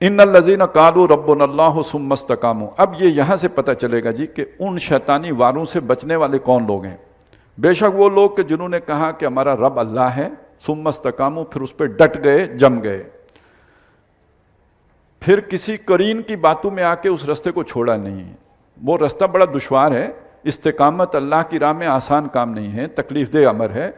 ان الذین قالوا ربنا اللہ ثم استقاموا. اب یہ یہاں سے پتہ چلے گا جی کہ ان شیطانی واروں سے بچنے والے کون لوگ ہیں. بے شک وہ لوگ کہ جنہوں نے کہا کہ ہمارا رب اللہ ہے، ثم استقاموا، پھر اس پہ ڈٹ گئے، جم گئے، پھر کسی قرین کی باتوں میں آ کے اس رستے کو چھوڑا نہیں. وہ رستہ بڑا دشوار ہے. استقامت اللہ کی راہ میں آسان کام نہیں ہے، تکلیف دہ امر ہے.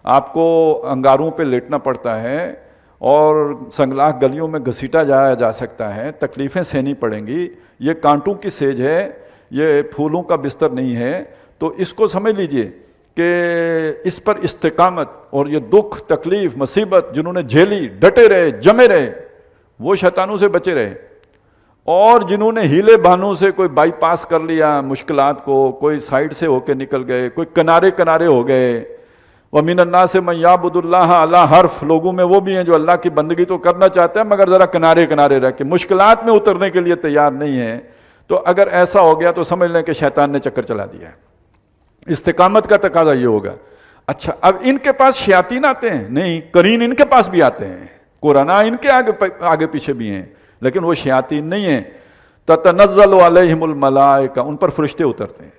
آپ کو انگاروں پہ لیٹنا پڑتا ہے اور سنگلاخ گلیوں میں گھسیٹا جایا جا سکتا ہے، تکلیفیں سہنی پڑیں گی. یہ کانٹوں کی سیج ہے، یہ پھولوں کا بستر نہیں ہے. تو اس کو سمجھ لیجئے کہ اس پر استقامت اور یہ دکھ، تکلیف، مصیبت جنہوں نے جھیلی، ڈٹے رہے، جمے رہے، وہ شیطانوں سے بچے رہے. اور جنہوں نے ہیلے بہانوں سے کوئی بائی پاس کر لیا مشکلات کو، کوئی سائڈ سے ہو کے نکل گئے، کوئی کنارے ہو گئے. وَمِنَ النَّاسِ مَن يَعْبُدُ اللَّهَ عَلَىٰ حَرْفٍ. لوگوں میں وہ بھی ہیں جو اللہ کی بندگی تو کرنا چاہتے ہیں مگر ذرا کنارے رہ کے مشکلات میں اترنے کے لیے تیار نہیں ہیں. تو اگر ایسا ہو گیا تو سمجھ لیں کہ شیطان نے چکر چلا دیا ہے. استقامت کا تقاضا یہ ہوگا. اچھا، اب ان کے پاس شیاطین آتے ہیں؟ نہیں، قرین ان کے پاس بھی آتے ہیں، قرآن ان کے آگے پیچھے بھی ہیں، لیکن وہ شیاطین نہیں ہیں. تتنزل علیہم الملائکہ، ان پر فرشتے اترتے ہیں.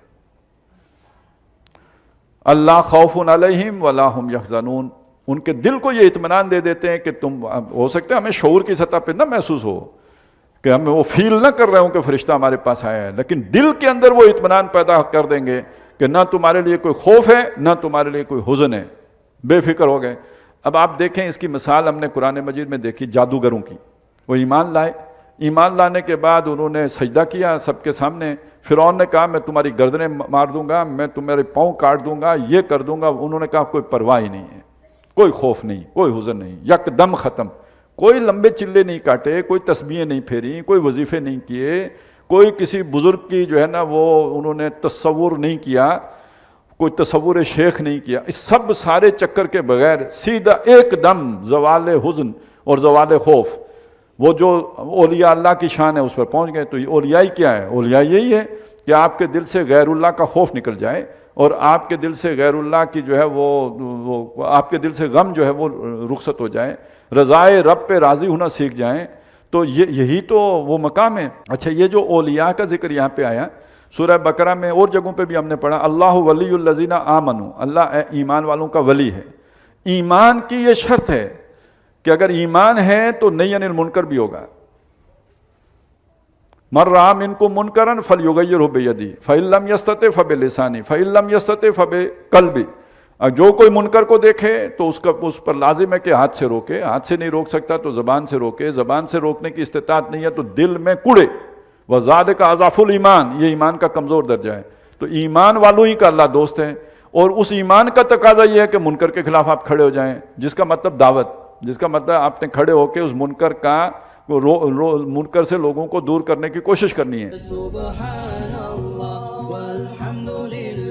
اللہ خوف علیہم ولا ہم یحزنون، ان کے دل کو یہ اطمینان دے دیتے ہیں کہ تم، ہو سکتا ہے ہمیں شعور کی سطح پہ نہ محسوس ہو کہ ہمیں وہ فیل نہ کر رہے ہوں کہ فرشتہ ہمارے پاس آیا ہے، لیکن دل کے اندر وہ اطمینان پیدا کر دیں گے کہ نہ تمہارے لیے کوئی خوف ہے نہ تمہارے لیے کوئی حزن ہے، بے فکر ہو گئے. اب آپ دیکھیں اس کی مثال ہم نے قرآن مجید میں دیکھی جادوگروں کی. وہ ایمان لائے، ایمان لانے کے بعد انہوں نے سجدہ کیا سب کے سامنے. فرعون نے کہا میں تمہاری گردنیں مار دوں گا، میں تمہارے پاؤں کاٹ دوں گا، یہ کر دوں گا. انہوں نے کہا کوئی پرواہ ہی نہیں ہے، کوئی خوف نہیں، کوئی حزن نہیں، یک دم ختم. کوئی لمبے چلے نہیں کاٹے، کوئی تسبیحیں نہیں پھیری، کوئی وظیفے نہیں کیے، کوئی کسی بزرگ کی جو ہے نا وہ انہوں نے تصور نہیں کیا، کوئی تصور شیخ نہیں کیا. اس سب سارے چکر کے بغیر سیدھا ایک دم زوال حزن اور زوال خوف، وہ جو اولیاء اللہ کی شان ہے اس پر پہنچ گئے. تو یہ اولیاء کیا ہے؟ اولیاء یہی ہے کہ آپ کے دل سے غیر اللہ کا خوف نکل جائے اور آپ کے دل سے غیر اللہ کی جو ہے وہ آپ کے دل سے غم جو ہے وہ رخصت ہو جائے، رضائے رب پہ راضی ہونا سیکھ جائیں. تو یہی تو وہ مقام ہے. اچھا، یہ جو اولیاء کا ذکر یہاں پہ آیا سورہ بقرہ میں اور جگہوں پہ بھی ہم نے پڑھا، اللہ ولی الذین آمنوا، اللہ ایمان والوں کا ولی ہے. ایمان کی یہ شرط ہے کہ اگر ایمان ہے تو نہی عن المنکر بھی ہوگا. من رأى منکم منکرا فلیغیرہ بیدہ فإن لم یستطع فبلسانہ فإن لم یستطع فبقلبہ. جو کوئی منکر کو دیکھے تو اس پر لازم ہے کہ ہاتھ سے روکے، ہاتھ سے نہیں روک سکتا تو زبان سے روکے، زبان سے روکنے کی استطاعت نہیں ہے تو دل میں کوڑے. وَذَلِكَ أَضْعَفُ الْإِيمَانِ، یہ ایمان کا کمزور درجہ ہے. تو ایمان والوں ہی کا اللہ دوست ہے. اور اس ایمان کا تقاضا یہ ہے کہ منکر کے خلاف آپ کھڑے ہو جائیں، جس کا مطلب دعوت، جس کا مطلب آپ نے کھڑے ہو کے اس منکر کا منکر سے لوگوں کو دور کرنے کی کوشش کرنی ہے. سبحان اللہ والحمد للہ.